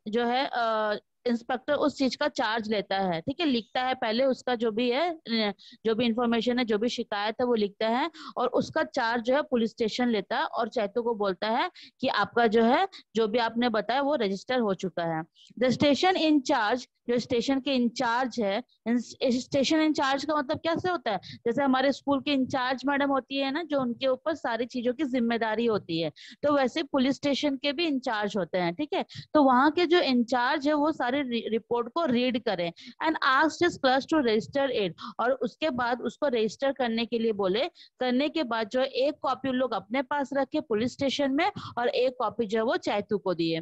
जो है इंस्पेक्टर उस चीज का चार्ज लेता है, ठीक है, लिखता है पहले उसका जो भी है, जो भी इंफॉर्मेशन है, जो भी शिकायत है वो लिखता है, और उसका चार्ज जो है पुलिस स्टेशन लेता है और चैतू को बोलता है कि आपका जो है, जो भी आपने बताया वो रजिस्टर हो चुका है। द स्टेशन इंचार्ज, जो स्टेशन के इंचार्ज है, स्टेशन इंचार्ज का मतलब कैसे होता है, जैसे हमारे स्कूल के इंचार्ज मैडम होती है ना, जो उनके ऊपर सारी चीजों की जिम्मेदारी होती है, तो वैसे पुलिस स्टेशन के भी इंचार्ज होते हैं, ठीक है। तो वहां के जो इंचार्ज है वो सारे रिपोर्ट को रीड करें and asked his clerk to register it, और उसके बाद उसको रजिस्टर करने के लिए बोले। करने के बाद जो एक कॉपी लोग अपने पास रखे पुलिस स्टेशन में, और एक कॉपी जो है वो चैतू को दिए।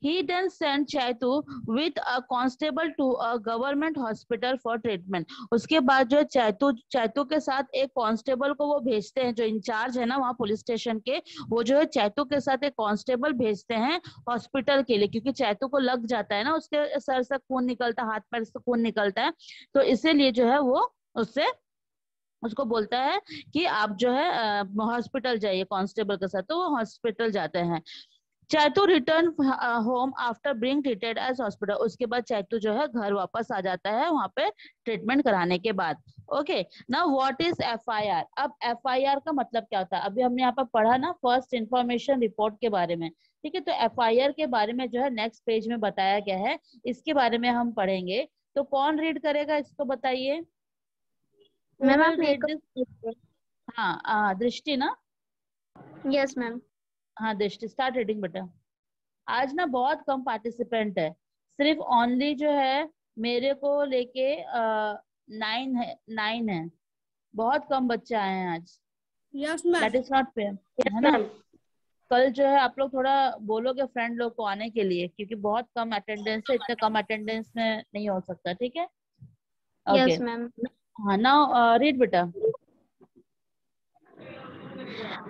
He then sent Chaitu with a constable to a government hospital for treatment. उसके बाद जो चैतू चैतू के साथ एक कांस्टेबल को वो भेजते हैं, जो इंचार्ज है ना वहाँ पुलिस स्टेशन के, वो जो है चैतू के साथ एक कांस्टेबल भेजते हैं हॉस्पिटल के लिए, क्योंकि चैतू को लग जाता है ना, उसके सर से खून निकलता, हाथ पैर से खून निकलता है, तो इसीलिए जो है वो उससे उसको बोलता है कि आप जो है हॉस्पिटल जाइए कांस्टेबल के साथ, तो वो हॉस्पिटल जाते हैं। Chaitu return home after being treated as hospital, उसके बाद चैतू जो है घर वापस आ जाता है वहां पे ट्रीटमेंट कराने के बाद। Okay, now what is FIR. अब एफआईआर का मतलब क्या होता है, अभी हमने यहाँ पर पढ़ा ना फर्स्ट इंफॉर्मेशन रिपोर्ट के बारे में, ठीक है, तो एफआईआर के बारे में जो है नेक्स्ट पेज में बताया गया है, इसके बारे में हम पढ़ेंगे। तो कौन रीड करेगा इसको बताइए, हु मैम विल आप रीड मेरे दिस। को। हाँ दृष्टि ना। Yes ma'am. हाँ दृष्टि, स्टार्ट रीडिंग बेटा। आज ना बहुत कम पार्टिसिपेंट है, सिर्फ ओनली जो है मेरे को लेके 9 है, बहुत कम बच्चे आए हैं आज। Yes ma'am. That is not fair, yes है ना। मैम। कल जो है आप लोग थोड़ा बोलोगे फ्रेंड लोग को आने के लिए, क्योंकि बहुत कम अटेंडेंस है, इतने कम अटेंडेंस में नहीं हो सकता, ठीक है। Okay, yes ma'am. हाँ नाउ रीड बेटा।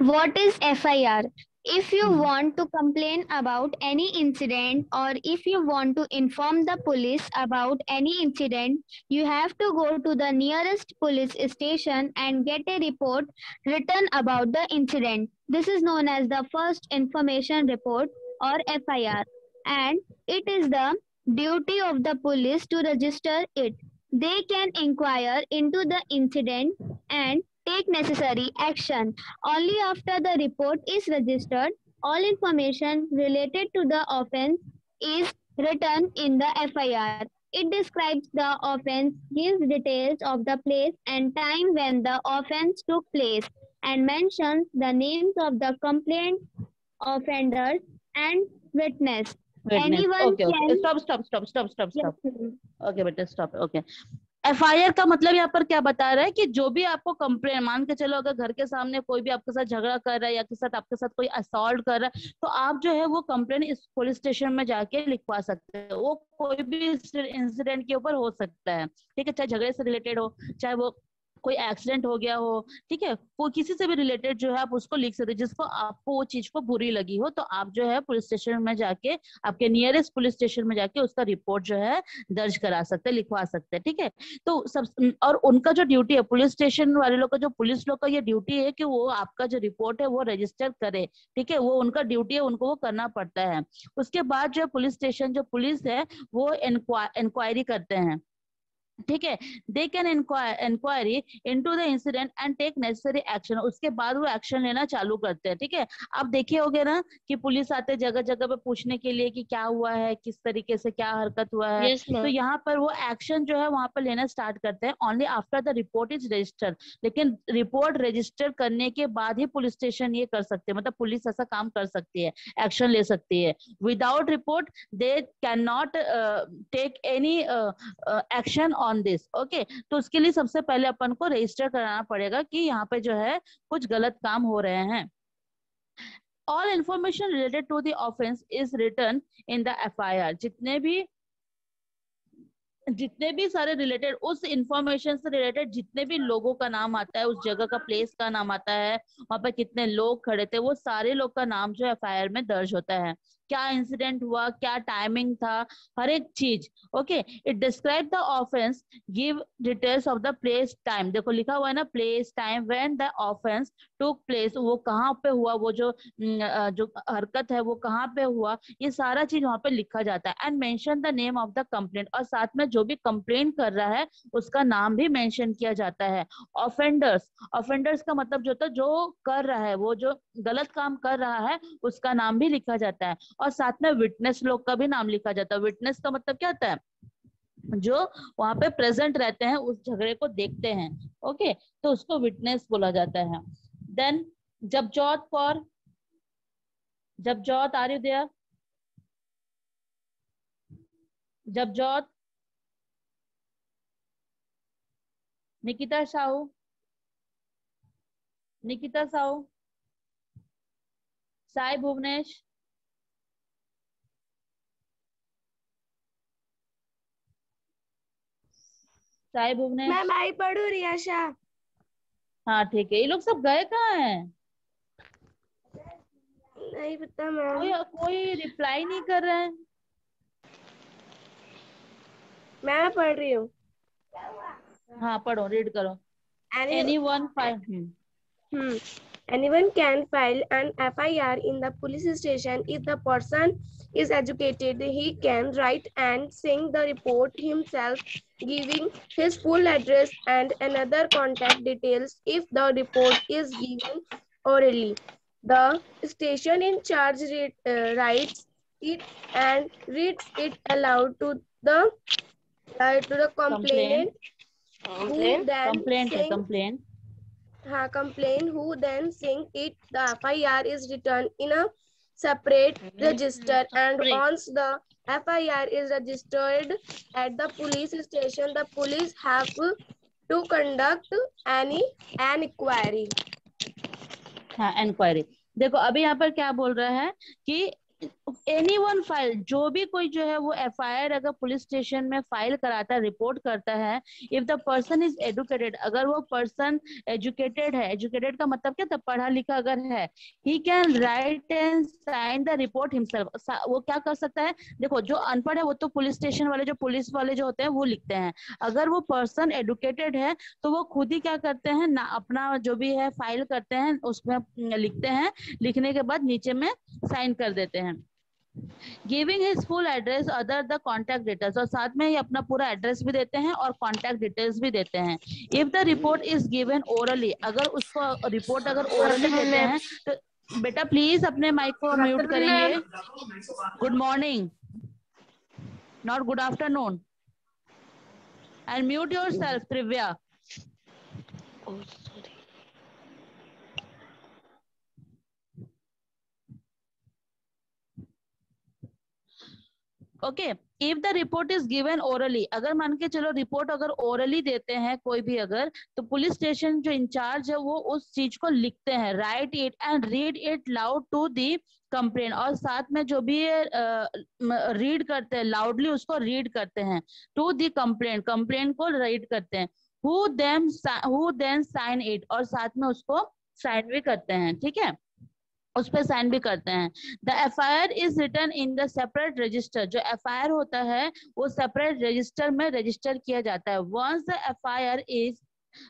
What is FIR? If you want to complain about any incident or if you want to inform the police about any incident, you have to go to the nearest police station and get a report written about the incident. This is known as the First Information Report or FIR, and it is the duty of the police to register it. They can inquire into the incident and take necessary action. Only after the report is registered, all information related to the offence is written in the FIR. It describes the offence, gives details of the place and time when the offence took place, and mentions the names of the complaint offenders and witness. Witness, Anyone okay okay, can. Stop stop stop stop stop Yes, stop. ma'am. Okay बेटा stop, okay. FIR का मतलब यहाँ पर क्या बता रहा है कि जो भी आपको कंप्लेन, मान के चलो अगर घर के सामने कोई भी आपके साथ झगड़ा कर रहा है या आपके साथ कोई असॉल्ट कर रहा है, तो आप जो है वो कंप्लेन इस पुलिस स्टेशन में जाके लिखवा सकते हैं। वो कोई भी इंसिडेंट के ऊपर हो सकता है, ठीक है, चाहे झगड़े से रिलेटेड हो, चाहे वो कोई एक्सीडेंट हो गया हो, ठीक है, वो किसी से भी रिलेटेड जो है आप उसको लिख सकते हैं, जिसको आपको वो चीज को बुरी लगी हो, तो आप जो है पुलिस स्टेशन में जाके, आपके नियरेस्ट पुलिस स्टेशन में जाके उसका रिपोर्ट जो है दर्ज करा सकते हैं, लिखवा सकते हैं, ठीक है। तो सब, और उनका जो ड्यूटी है पुलिस स्टेशन वाले लोग का, जो पुलिस लोग का ये ड्यूटी है कि वो आपका जो रिपोर्ट है वो रजिस्टर करे, ठीक है, वो उनका ड्यूटी है, उनको वो करना पड़ता है। उसके बाद जो पुलिस स्टेशन, जो पुलिस है वो इंक्वायरी करते हैं, ठीक है, they can inquiry into the incident and take necessary action, उसके बाद वो एक्शन लेना चालू करते हैं, ठीक है। आप देखे होगे ना कि पुलिस आते जगह जगह पे पूछने के लिए कि क्या हुआ है, किस तरीके से क्या हरकत हुआ है, Yes, तो ma'am. यहाँ पर वो एक्शन जो है वहां पर लेना स्टार्ट करते हैं only after the report is registered. लेकिन रिपोर्ट रजिस्टर करने के बाद ही पुलिस स्टेशन ये कर सकते हैं, मतलब पुलिस ऐसा काम कर सकती है, एक्शन ले सकती है। Without report they can not take any action on this, okay. तो उसके लिए सबसे पहले अपन को रजिस्टर कराना पड़ेगा कि यहाँ पे जो है कुछ गलत काम हो रहे हैं। All information related to the offence is written in the FIR, जितने भी सारे रिलेटेड, उस इंफॉर्मेशन से रिलेटेड जितने भी लोगों का नाम आता है, उस जगह का प्लेस का नाम आता है, वहां पर कितने लोग खड़े थे, वो सारे लोग का नाम जो एफआईआर में दर्ज होता है, क्या इंसिडेंट हुआ, क्या टाइमिंग था, हर एक चीज। Okay, it describe the offence, give details of the place time. देखो लिखा हुआ है ना, place time when the offence took place, वो कहाँ पे हुआ, वो जो जो हरकत है वो कहाँ पे हुआ, ये सारा चीज वहां पे लिखा जाता है। And mention the name of the complaint, और साथ में जो भी कंप्लेंट कर रहा है उसका नाम भी मेंशन किया जाता है। ऑफेंडर्स, ऑफेंडर्स का मतलब जो होता है जो कर रहा है, वो जो गलत काम कर रहा है उसका नाम भी लिखा जाता है। और साथ में विटनेस लोग का भी नाम लिखा जाता है। विटनेस का मतलब क्या होता है, जो वहां पे प्रेजेंट रहते हैं, उस झगड़े को देखते हैं। ओके, तो उसको विटनेस बोला जाता है। Then Jabjot for, Jabjot, are you there? Jabjot, Nikita Sahu, Nikita Sahu, Sai Bhuvnesh, Sai Bhuvnesh. Ma'am I पढ़ू रियाशा। हाँ ठीक है, ये लोग सब गए कहाँ हैं? नहीं पता मैम। कोई कोई रिप्लाई नहीं कर रहे हैं। मैं पढ़ रही हूँ। हाँ पढ़ो, रीड करो। Anyone file, Anyone can file an FIR in the police station if the person is educated. He can write and sing the report himself, giving his full address and another contact details if the report is given orally. The station in charge writes it and reads it aloud to the complain, complainant, who then complaint है, sings complain. complaint, who then sing it. The FIR is written in a separate register, and once the FIR is registered at the police station, the police have to conduct an inquiry. हाँ, inquiry. देखो अभी यहाँ पर क्या बोल रहा है कि एनी वन फाइल, जो भी कोई जो है वो एफआईआर अगर पुलिस स्टेशन में फाइल कराता है, रिपोर्ट करता है, if the person is educated, अगर वो पर्सन एजुकेटेड है, एजुकेटेड का मतलब क्या था, पढ़ा लिखा अगर है, he can write and sign the report himself, वो क्या कर सकता है। देखो जो अनपढ़ है वो तो पुलिस स्टेशन वाले, जो पुलिस वाले जो होते हैं वो लिखते हैं। अगर वो पर्सन एडुकेटेड है तो वो खुद ही क्या करते हैं ना, अपना जो भी है फाइल करते हैं, उसमें लिखते हैं, लिखने के बाद नीचे में साइन कर देते हैं। Giving his full address other the contact details, और साथ में ही अपना पूरा एड्रेस भी देते हैं और कॉन्टैक्ट डिटेल्स भी देते हैं। If the report is given orally, अगर उसको रिपोर्ट अगर ओरली देते हैं तो बेटा प्लीज अपने माइक को म्यूट करेंगे। Good morning, not good afternoon, and mute yourself Trivya. Okay, if the report is given orally, अगर मान के चलो रिपोर्ट अगर ओरली देते हैं कोई भी अगर, तो पुलिस स्टेशन जो इंचार्ज है वो उस चीज को लिखते हैं, write it and read it loud to the complain, और साथ में जो भी रीड करते हैं, लाउडली उसको रीड करते हैं, टू दी कंप्लेन, कंप्लेन को रीड करते हैं, हु देन साइन इट, और साथ में उसको साइन भी करते हैं। ठीक है, उस पर साइन भी करते हैं। The FIR is written in the separate register, जो एफआईआर होता है वो सेपरेट रजिस्टर में रजिस्टर किया जाता है। Once the FIR is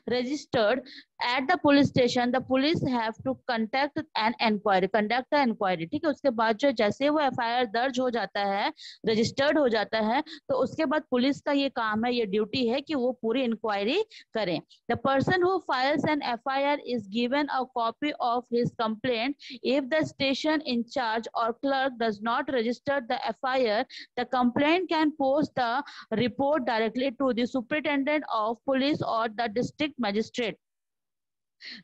registered at the police station, the police have to conduct an inquiry, ठीक है। उसके बाद जो जैसे वो एफआईआर दर्ज हो जाता है, रजिस्टर्ड हो जाता है, तो उसके बाद पुलिस का ये काम है, ये ड्यूटी है कि वो पूरी इंक्वायरी करें। The person who files an FIR is given a copy of his complaint, if the station in charge और clerk does not register the FIR, the complaint can post the report directly to the superintendent of police और the district magistrate.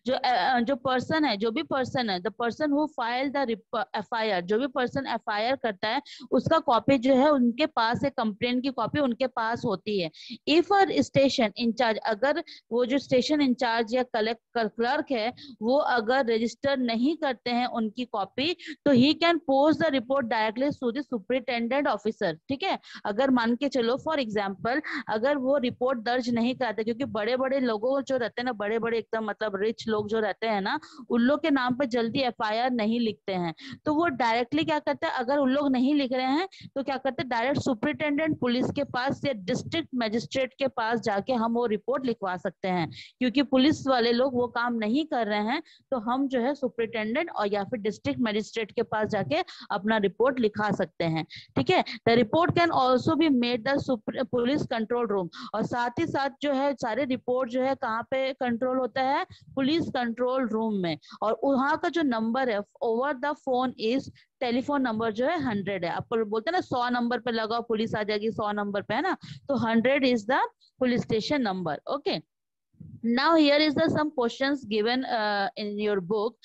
जो person है, जो भी person है, the person who file the FIR, जो भी person FIR करता है उसका कॉपी जो है उनके पास है, कंप्लेंट की कॉपी उनके पास होती है। इफ अ स्टेशन इंचार्ज, अगर वो जो स्टेशन इंचार्ज या क्लर्क है वो अगर रजिस्टर नहीं करते हैं उनकी कॉपी, तो he can post the report directly to the superintendent officer. ठीक है, अगर मान के चलो फॉर एग्जाम्पल अगर वो रिपोर्ट दर्ज नहीं कराते, क्योंकि बड़े बड़े लोगों जो रहते हैं ना, बड़े बड़े एकदम मतलब रिच लोग जो रहते हैं ना, उन लोग के नाम पे जल्दी एफआईआर नहीं लिखते हैं। तो वो डायरेक्टली क्या करते हैं, अगर उन लोग नहीं लिख रहे हैं तो क्या करते हैं, डायरेक्ट सुपरिटेंडेंट पुलिस के पास या डिस्ट्रिक्ट मजिस्ट्रेट के पास जाके हम वो रिपोर्ट लिखवा सकते हैं। क्योंकि पुलिस वाले लोग वो काम नहीं कर रहे हैं, तो हम जो है सुपरिटेंडेंट और या फिर डिस्ट्रिक्ट मजिस्ट्रेट के पास जाके अपना रिपोर्ट लिखा सकते हैं। ठीक है, the report can also be made the police control room. और साथ ही साथ जो है सारे रिपोर्ट जो है कहाँ पे कंट्रोल होता है, पुलिस कंट्रोल रूम में। और वहाँ का जो नंबर है over the phone is, telephone number जो है 100 है। आप बोलते हैं ना 100 नंबर पे लगाओ पुलिस आ जाएगी, 100 नंबर पे, है ना, तो 100 is the police station number. Okay, now here is the some questions given in your book.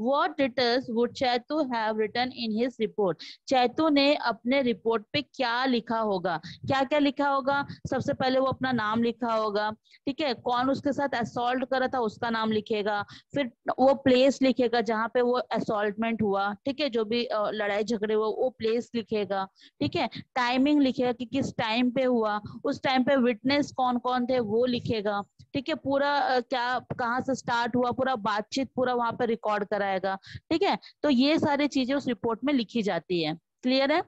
What details would Chaitu have written in his report? Chaitu ने अपने रिपोर्ट पे क्या लिखा होगा, क्या क्या लिखा होगा? सबसे पहले वो अपना नाम लिखा होगा, ठीक है, कौन उसके साथ असॉल्ट करा था उसका नाम लिखेगा, फिर वो प्लेस लिखेगा जहाँ पे वो असॉल्टमेंट हुआ, ठीक है, जो भी लड़ाई झगड़े हुआ वो प्लेस लिखेगा, ठीक है, टाइमिंग लिखेगा कि किस टाइम पे हुआ, उस टाइम पे विटनेस कौन कौन थे वो लिखेगा, ठीक है, पूरा क्या कहाँ से स्टार्ट हुआ, पूरा बातचीत पूरा वहां पे रिकॉर्ड कराएगा। ठीक है, तो ये सारी चीजें उस रिपोर्ट में लिखी जाती है। क्लियर है?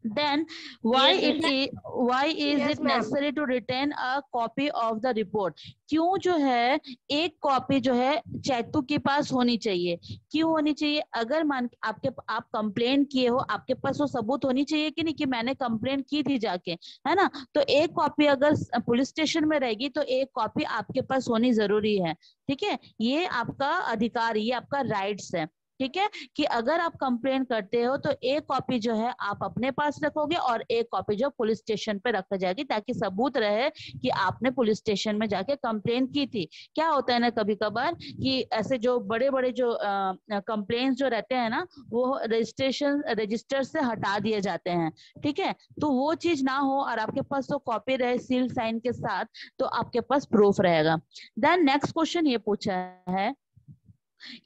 then why Yes, is yes, it ma'am. necessary to retain a copy of the report? क्यों जो है एक कॉपी जो है चैतू के पास होनी चाहिए? क्यों होनी चाहिए? अगर मान आप कंप्लेन किए हो, आपके पास वो सबूत होनी चाहिए कि नहीं कि मैंने कंप्लेन की थी जाके, है ना, तो एक कॉपी अगर पुलिस स्टेशन में रहेगी तो एक कॉपी आपके पास होनी जरूरी है। ठीक है, ये आपका अधिकार, ये आपका राइट्स है। ठीक है, कि अगर आप कंप्लेन करते हो तो एक कॉपी जो है आप अपने पास रखोगे और एक कॉपी जो पुलिस स्टेशन पे रखा जाएगी, ताकि सबूत रहे कि आपने पुलिस स्टेशन में जाके कंप्लेन की थी। क्या होता है ना कभी कभार कि ऐसे जो बड़े बड़े जो कंप्लेन जो रहते हैं ना, वो रजिस्टर से हटा दिए जाते हैं। ठीक है, तो वो चीज ना हो और आपके पास तो कॉपी रहे सील साइन के साथ, तो आपके पास प्रूफ रहेगा। देन नेक्स्ट क्वेश्चन ये पूछा है,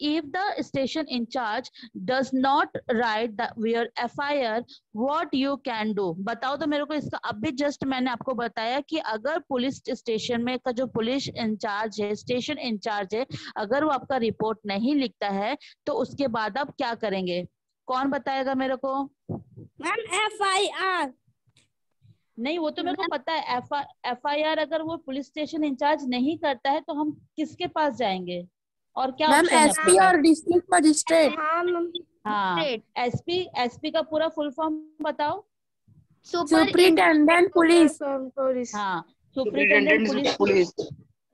if the station in charge does not write the your FIR, what you can do? बताओ तो मेरे को इसका। अभी जस्ट मैंने आपको बताया कि अगर पुलिस स्टेशन में का जो पुलिस इंचार्ज है, स्टेशन इंचार्ज है, अगर वो आपका रिपोर्ट नहीं लिखता है तो उसके बाद आप क्या करेंगे? कौन बताएगा मेरे को? Ma'am FIR। नहीं, वो तो मेरे को पता है। FIR अगर वो पुलिस स्टेशन इंचार्ज नहीं करता है तो हम किसके पास जाएंगे? और क्या मैम ऑप्शन है एसपी आपके और डिस्ट्रिक्ट मजिस्ट्रेट। हाँ हाँ, एसपी का पूरा फुल फॉर्म बताओ। Superintendent police. हाँ, सुपरिटेंडेंट पुलिस।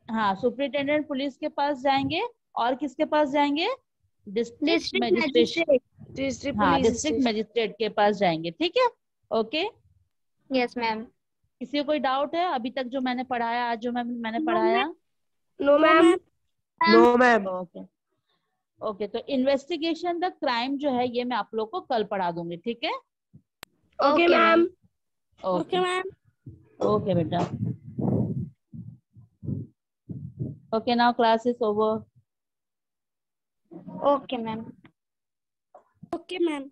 हाँ, सुपरिटेंडेंट पुलिस के पास जाएंगे। और किसके पास जाएंगे? District magistrate. डिस्ट्रिक्ट हाँ, पुलिस डिस्ट्रिक्ट मजिस्ट्रेट के पास जाएंगे। ठीक है, ओके। Yes ma'am. किसी को कोई डाउट है अभी तक जो मैंने पढ़ाया, आज जो मैंने पढ़ाया? No ma'am. No ma'am. Okay okay, तो इन्वेस्टिगेशन द क्राइम जो है ये मैं आप लोग को कल पढ़ा दूंगी। ठीक है, okay ma'am. Okay ma'am, okay बेटा, okay, now class is over. Okay ma'am. Okay ma'am.